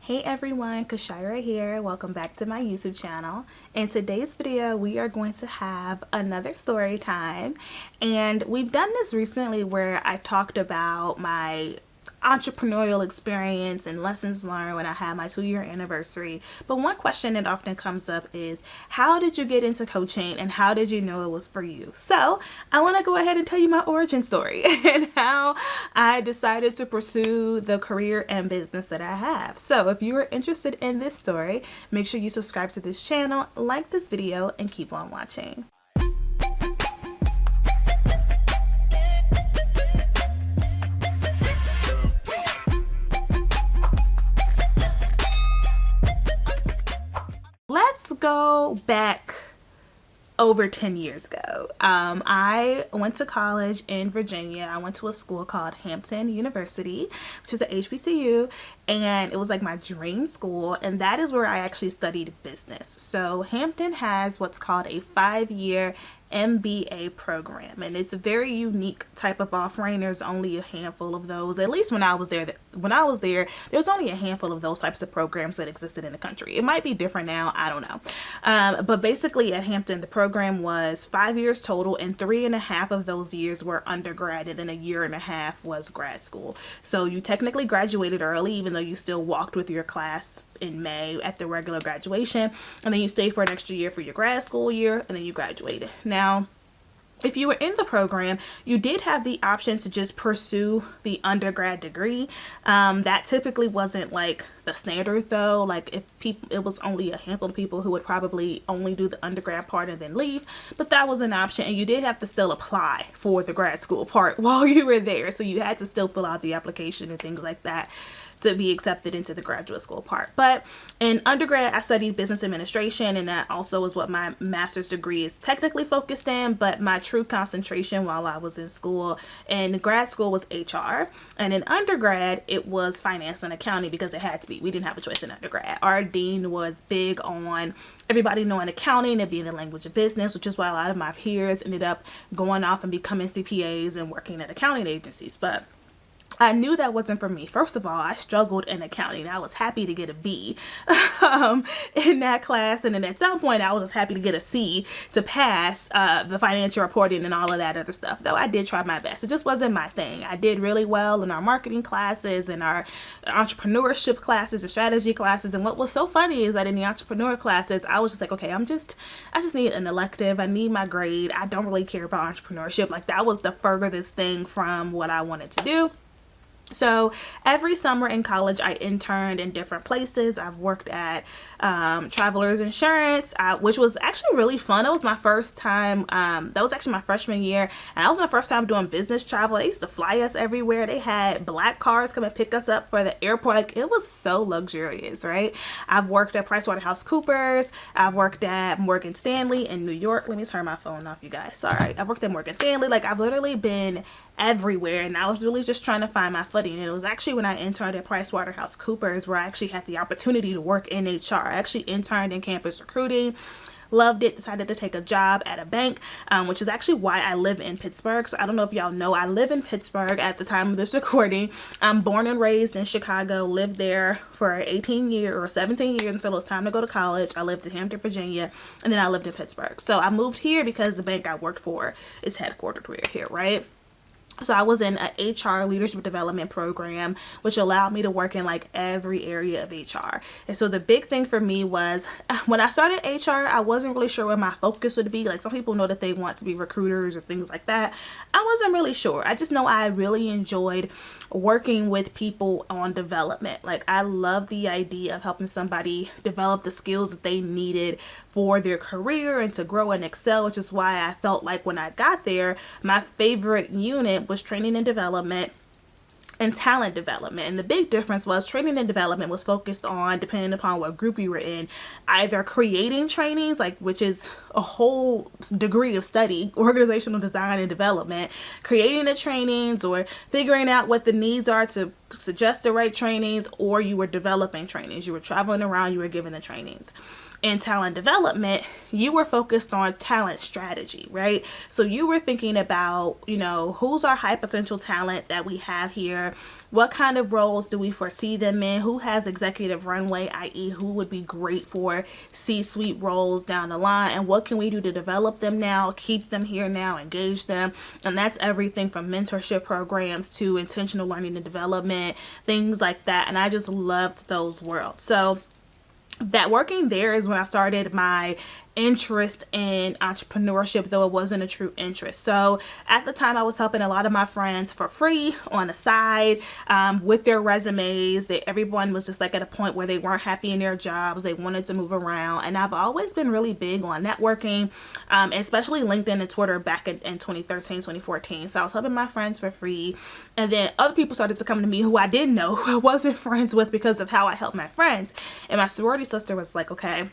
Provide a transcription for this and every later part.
Hey everyone, Kashira here. Welcome back to my YouTube channel. In today's video, we are going to have another story time. And we've done this recently where I talked about my entrepreneurial experience and lessons learned when I had my 2-year anniversary. But one question that often comes up is, how did you get into coaching and how did you know it was for you? So I want to go ahead and tell you my origin story and how I decided to pursue the career and business that I have. So if you are interested in this story, make sure you subscribe to this channel, like this video, and keep on watching. Let's go back over 10 years ago. I went to college in Virginia. I went to a school called Hampton University, which is a HBCU, and it was like my dream school, and that is where I actually studied business. So Hampton has what's called a 5-year MBA program, and it's a very unique type of offering. There's only a handful of those, at least when I was there. There's only a handful of those types of programs that existed in the country. It might be different now, I don't know. But basically at Hampton, the program was 5 years total, and 3.5 of those years were undergrad, and then 1.5 years was grad school. So you technically graduated early, even though you still walked with your class in May at the regular graduation, and then you stayed for an extra year for your grad school year, and then you graduated. Now, if you were in the program, you did have the option to just pursue the undergrad degree. That typically wasn't like the standard though. Like it was only a handful of people who would probably only do the undergrad part and then leave, but that was an option, and you did have to still apply for the grad school part while you were there. So you had to still fill out the application and things like that to be accepted into the graduate school part. But in undergrad, I studied business administration, and that also is what my master's degree is technically focused in, but my true concentration while I was in school and grad school was HR, and in undergrad it was finance and accounting because it had to be. We didn't have a choice in undergrad. Our dean was big on everybody knowing accounting and being the language of business, which is why a lot of my peers ended up going off and becoming CPAs and working at accounting agencies. But I knew that wasn't for me. First of all, I struggled in accounting. I was happy to get a B in that class, and then at some point I was just happy to get a C to pass the financial reporting and all of that other stuff. Though I did try my best. It just wasn't my thing. I did really well in our marketing classes and our entrepreneurship classes and strategy classes, and what was so funny is that in the entrepreneur classes, I was just like, okay, I just need an elective. I need my grade. I don't really care about entrepreneurship. Like, that was the furthest thing from what I wanted to do. So every summer in college, I interned in different places. I've worked at Travelers Insurance, which was actually really fun. It was my first time. That was actually my freshman year, and that was my first time doing business travel. They used to fly us everywhere. They had black cars come and pick us up for the airport. Like, it was so luxurious, right? I've worked at PricewaterhouseCoopers. I've worked at Morgan Stanley in New York. Let me turn my phone off, you guys. Sorry. I've worked at Morgan Stanley. Like, I've literally been everywhere, and I was really just trying to find my footing. And it was actually when I interned at PricewaterhouseCoopers where I actually had the opportunity to work in HR. I actually interned in campus recruiting, loved it, decided to take a job at a bank, which is actually why I live in Pittsburgh. So I don't know if y'all know, I live in Pittsburgh at the time of this recording. I'm born and raised in Chicago, lived there for 18 years or 17 years until it was time to go to college. I lived in Hampton, Virginia, and then I lived in Pittsburgh. So I moved here because the bank I worked for is headquartered here, right? So I was in an HR leadership development program, which allowed me to work in like every area of HR. And so the big thing for me was when I started HR, I wasn't really sure where my focus would be. Like, some people know that they want to be recruiters or things like that. I wasn't really sure. I just know I really enjoyed working with people on development. Like, I love the idea of helping somebody develop the skills that they needed for their career and to grow and excel, which is why I felt like when I got there, my favorite unit was training and development and talent development. And the big difference was training and development was focused on, depending upon what group you were in, either creating trainings, like, which is a whole degree of study, organizational design and development, creating the trainings or figuring out what the needs are to suggest the right trainings, or you were developing trainings. You were traveling around, you were giving the trainings. In talent development, you were focused on talent strategy, right? So you were thinking about, who's our high potential talent that we have here? what kind of roles do we foresee them in? Who has executive runway, i.e. who would be great for C-suite roles down the line? And what can we do to develop them now, keep them here now, engage them? And that's everything from mentorship programs to intentional learning and development, things like that. And I just loved those worlds. So that working there is when I started my interest in entrepreneurship, though it wasn't a true interest. So at the time, I was helping a lot of my friends for free on the side with their resumes. Everyone was just like at a point where they weren't happy in their jobs. They wanted to move around. And I've always been really big on networking, especially LinkedIn and Twitter back in 2013, 2014. So I was helping my friends for free. And then other people started to come to me who I didn't know, who I wasn't friends with because of how I helped my friends. And my sorority sister was like, okay,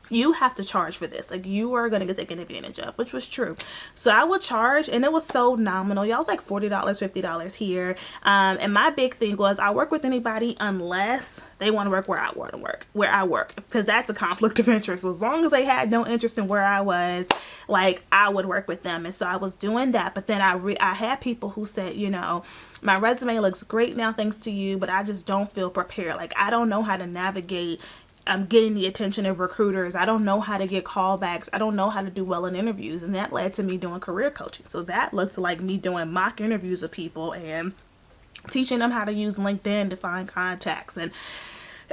you have to charge for this. Like, you are going to get taken advantage of, which was true. So I would charge, and it was so nominal. Y'all, was like $40, $50 here. And my big thing was, I work with anybody unless they want to work where I want to work, where I work, because that's a conflict of interest. So as long as they had no interest in where I was, like, I would work with them. And so I was doing that. But then I had people who said, you know, my resume looks great now thanks to you, but I just don't feel prepared. Like, I don't know how to navigate getting the attention of recruiters. I don't know how to get callbacks. I don't know how to do well in interviews. And that led to me doing career coaching. So that looked like me doing mock interviews with people and teaching them how to use LinkedIn to find contacts and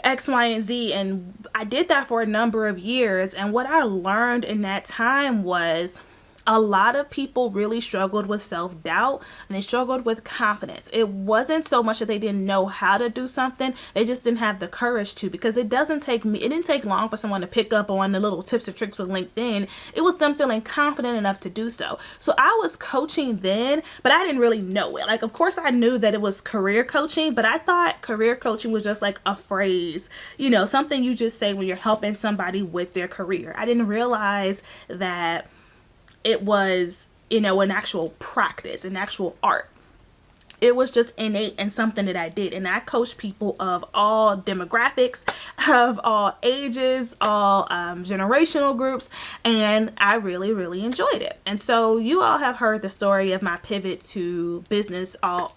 X, Y, and Z. And I did that for a number of years. And what I learned in that time was a lot of people really struggled with self-doubt and they struggled with confidence. It wasn't so much that they didn't know how to do something. They just didn't have the courage to, because it didn't take long for someone to pick up on the little tips and tricks with LinkedIn. It was them feeling confident enough to do so. So I was coaching then, but I didn't really know it. Like, of course I knew that it was career coaching, but I thought career coaching was just like a phrase, you know, something you just say when you're helping somebody with their career. I didn't realize that it was, you know, an actual practice, an actual art. It was just innate and something that I did. And I coached people of all demographics, of all ages, all generational groups. And I really, really enjoyed it. And so you all have heard the story of my pivot to business all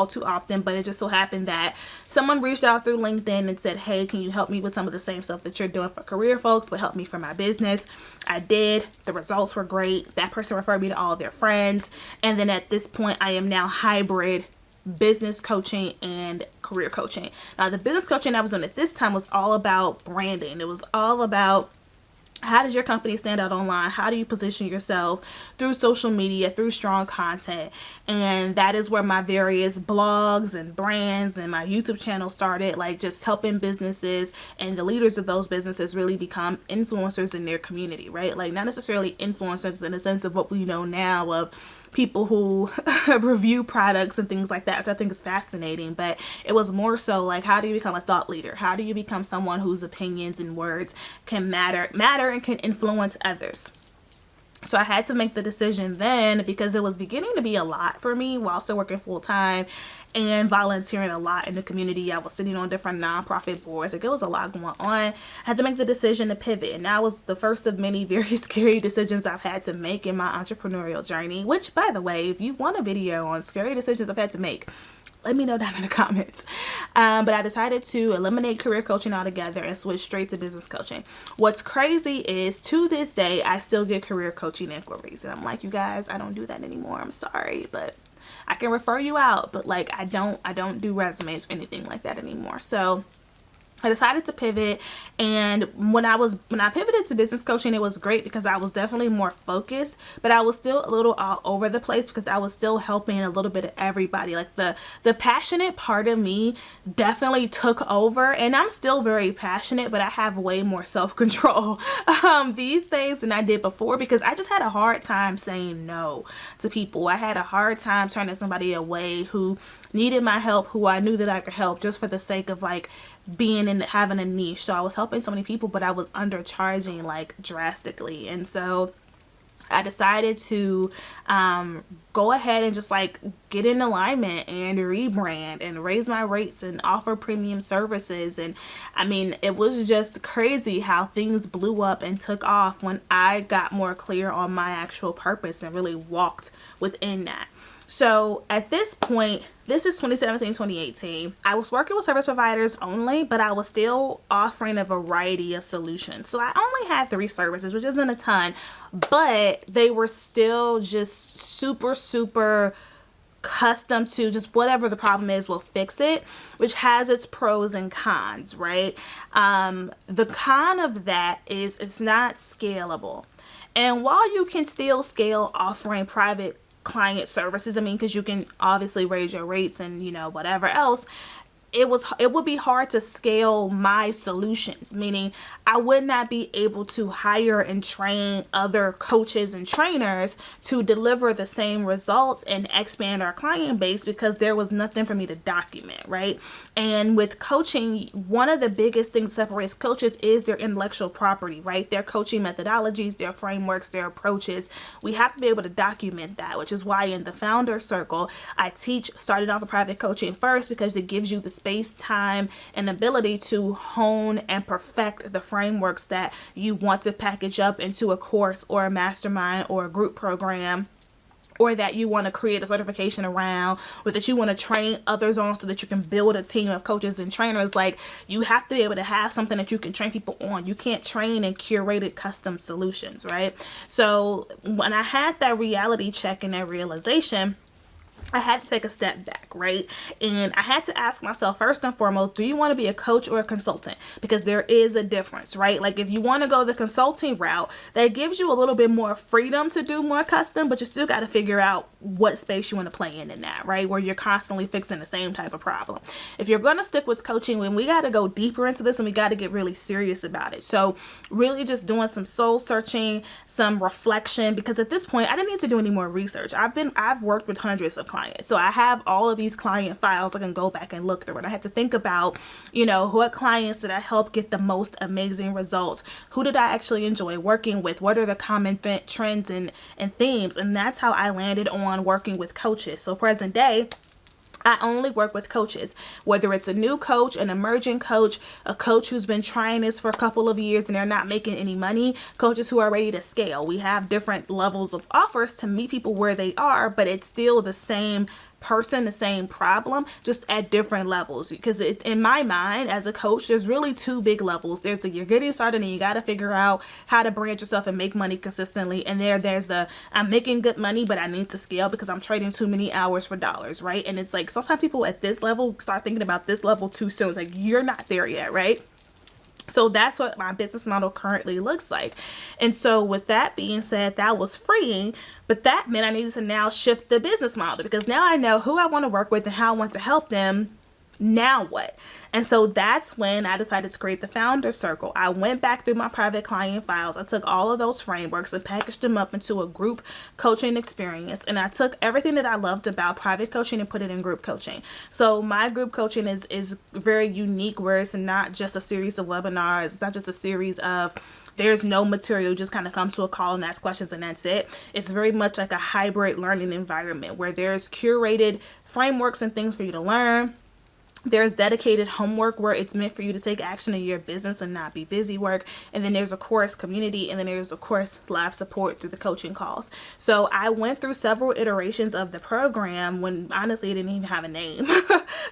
too often. But it just so happened that someone reached out through LinkedIn and said, hey, can you help me with some of the same stuff that you're doing for career folks, but help me for my business? I did. The results were great. That person referred me to all of their friends. And then at this point, I am now hybrid business coaching and career coaching. Now, the business coaching I was doing at this time was all about branding. It was all about, how does your company stand out online? How do you position yourself through social media, through strong content? And that is where my various blogs and brands and my YouTube channel started, like just helping businesses and the leaders of those businesses really become influencers in their community, right? Like, not necessarily influencers in the sense of what we know now of people who review products and things like that, which I think is fascinating, but it was more so like, how do you become a thought leader? How do you become someone whose opinions and words can matter and can influence others? So I had to make the decision then, because it was beginning to be a lot for me while still working full time and volunteering a lot in the community. I was sitting on different nonprofit boards. Like, it was a lot going on. I had to make the decision to pivot. And that was the first of many very scary decisions I've had to make in my entrepreneurial journey, which, by the way, if you want a video on scary decisions I've had to make, let me know down in the comments. But I decided to eliminate career coaching altogether and switch straight to business coaching. What's crazy is, to this day, I still get career coaching inquiries. And I'm like, you guys, I don't do that anymore. I'm sorry, but I can refer you out. But like, I don't do resumes or anything like that anymore. So I decided to pivot, and when I pivoted to business coaching, it was great because I was definitely more focused, but I was still a little all over the place because I was still helping a little bit of everybody. Like, the passionate part of me definitely took over, and I'm still very passionate, but I have way more self-control these days than I did before, because I just had a hard time saying no to people. I had a hard time turning somebody away who needed my help, who I knew that I could help, just for the sake of like being in, having a niche. So I was helping so many people, but I was undercharging like drastically. And so I decided to go ahead and just like get in alignment and rebrand and raise my rates and offer premium services. And I mean, it was just crazy how things blew up and took off when I got more clear on my actual purpose and really walked within that. So at this point, this is 2017, 2018. I was working with service providers only, but I was still offering a variety of solutions. So I only had 3 services, which isn't a ton, but they were still just super, super custom to just whatever the problem is, we'll fix it, which has its pros and cons, right? The con of that is it's not scalable. And while you can still scale offering private client services, I mean, because you can obviously raise your rates and, you know, whatever else, it would be hard to scale my solutions, meaning I would not be able to hire and train other coaches and trainers to deliver the same results and expand our client base because there was nothing for me to document, right? And with coaching, one of the biggest things that separates coaches is their intellectual property, right? Their coaching methodologies, their frameworks, their approaches. We have to be able to document that, which is why in the founder circle, I teach starting off with private coaching first, because it gives you the space, time, and ability to hone and perfect the frameworks that you want to package up into a course or a mastermind or a group program, or that you want to create a certification around, or that you want to train others on so that you can build a team of coaches and trainers. Like, you have to be able to have something that you can train people on. You can't train in curated custom solutions, right? So when I had that reality check and that realization, I had to take a step back, right? And I had to ask myself, first and foremost, do you want to be a coach or a consultant? Because there is a difference, right? Like, if you want to go the consulting route, that gives you a little bit more freedom to do more custom, but you still got to figure out what space you want to play in that, right? Where you're constantly fixing the same type of problem. If you're going to stick with coaching, then we got to go deeper into this and we got to get really serious about it. So really just doing some soul searching, some reflection, because at this point, I didn't need to do any more research. I've worked with hundreds of clients. So I have all of these client files I can go back and look through, and I had to think about, you know, what clients did I help get the most amazing results? Who did I actually enjoy working with? What are the common trends and themes? And that's how I landed on working with coaches. So present day, I only work with coaches, whether it's a new coach, an emerging coach, a coach who's been trying this for a couple of years and they're not making any money, coaches who are ready to scale. We have different levels of offers to meet people where they are, but it's still the same person, the same problem, just at different levels. Because in my mind, as a coach, there's really 2 big levels. There's the you're getting started and you got to figure out how to brand yourself and make money consistently. And there's the I'm making good money, but I need to scale because I'm trading too many hours for dollars, right? And it's like sometimes people at this level start thinking about this level too soon. It's like, you're not there yet, right? So that's what my business model currently looks like. And so with that being said, that was freeing, but that meant I needed to now shift the business model, because now I know who I want to work with and how I want to help them. Now what? And so that's when I decided to create the founder circle. I went back through my private client files. I took all of those frameworks and packaged them up into a group coaching experience. And I took everything that I loved about private coaching and put it in group coaching. So my group coaching is very unique, where it's not just a series of webinars. It's not just a series of there's no material, just kind of come to a call and ask questions and that's it. It's very much like a hybrid learning environment where there's curated frameworks and things for you to learn. There's dedicated homework where it's meant for you to take action in your business and not be busy work. And then there's, of course, community. And then there's, of course, live support through the coaching calls. So I went through several iterations of the program when honestly it didn't even have a name.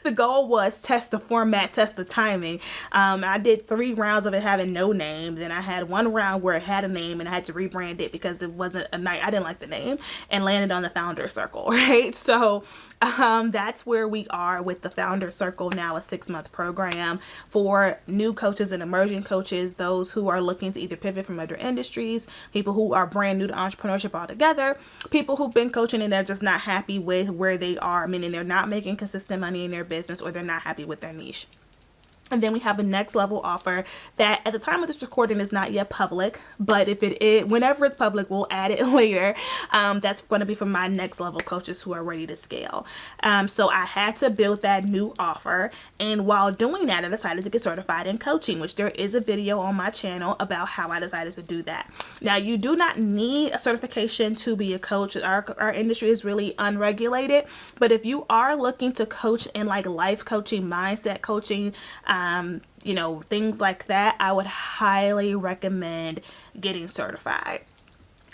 The goal was test the format, test the timing. I did 3 rounds of it having no name. Then I had 1 round where it had a name and I had to rebrand it because it wasn't a night. I didn't like the name, and landed on the founder circle, right? So that's where we are with the founder circle now, a 6-month program for new coaches and emerging coaches, those who are looking to either pivot from other industries, people who are brand new to entrepreneurship altogether, people who've been coaching and they're just not happy with where they are, meaning they're not making consistent money in their business or they're not happy with their niche. And then we have a next level offer that at the time of this recording is not yet public, but if it is, whenever it's public, we'll add it later. That's going to be for my next level coaches who are ready to scale. So I had to build that new offer. And while doing that, I decided to get certified in coaching, which there is a video on my channel about how I decided to do that. Now, you do not need a certification to be a coach. Our industry is really unregulated, but if you are looking to coach in like life coaching, mindset coaching, things like that, I would highly recommend getting certified.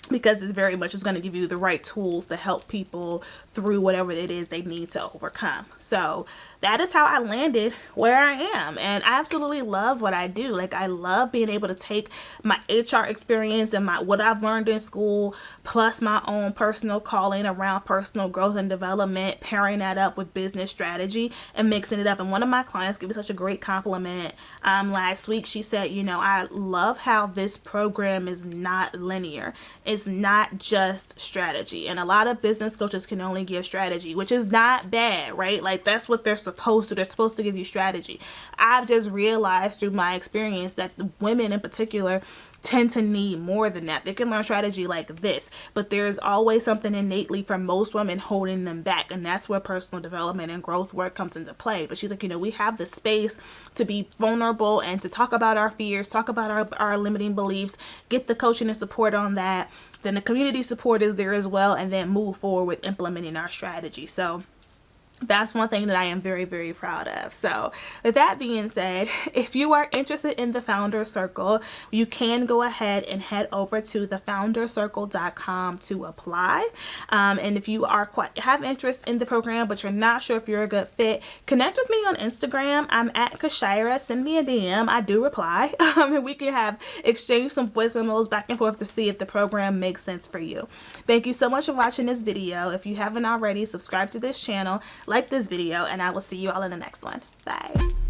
because it's very much going to give you the right tools to help people through whatever it is they need to overcome. So that is how I landed where I am, and I absolutely love what I do. Like, I love being able to take my HR experience and what I've learned in school, plus my own personal calling around personal growth and development, pairing that up with business strategy and mixing it up. And one of my clients gave me such a great compliment last week. She said, you know, I love how this program is not linear. It's not just strategy. And a lot of business coaches can only give strategy, which is not bad, right? Like, that's what they're supposed to. They're supposed to give you strategy. I've just realized through my experience that the women in particular tend to need more than that. They can learn strategy like this, but there's always something innately for most women holding them back, and that's where personal development and growth work comes into play. But she's like, you know, we have the space to be vulnerable and to talk about our fears, talk about our limiting beliefs, get the coaching and support on that. Then the community support is there as well, and then move forward with implementing our strategy. So that's one thing that I am very, very proud of. So with that being said, if you are interested in the Founder Circle, you can go ahead and head over to thefoundercircle.com to apply. And if you have interest in the program, but you're not sure if you're a good fit, connect with me on Instagram. I'm at Kashira. Send me a DM. I do reply. And we can exchange some voice memos back and forth to see if the program makes sense for you. Thank you so much for watching this video. If you haven't already, subscribe to this channel, like this video, and I will see you all in the next one. Bye.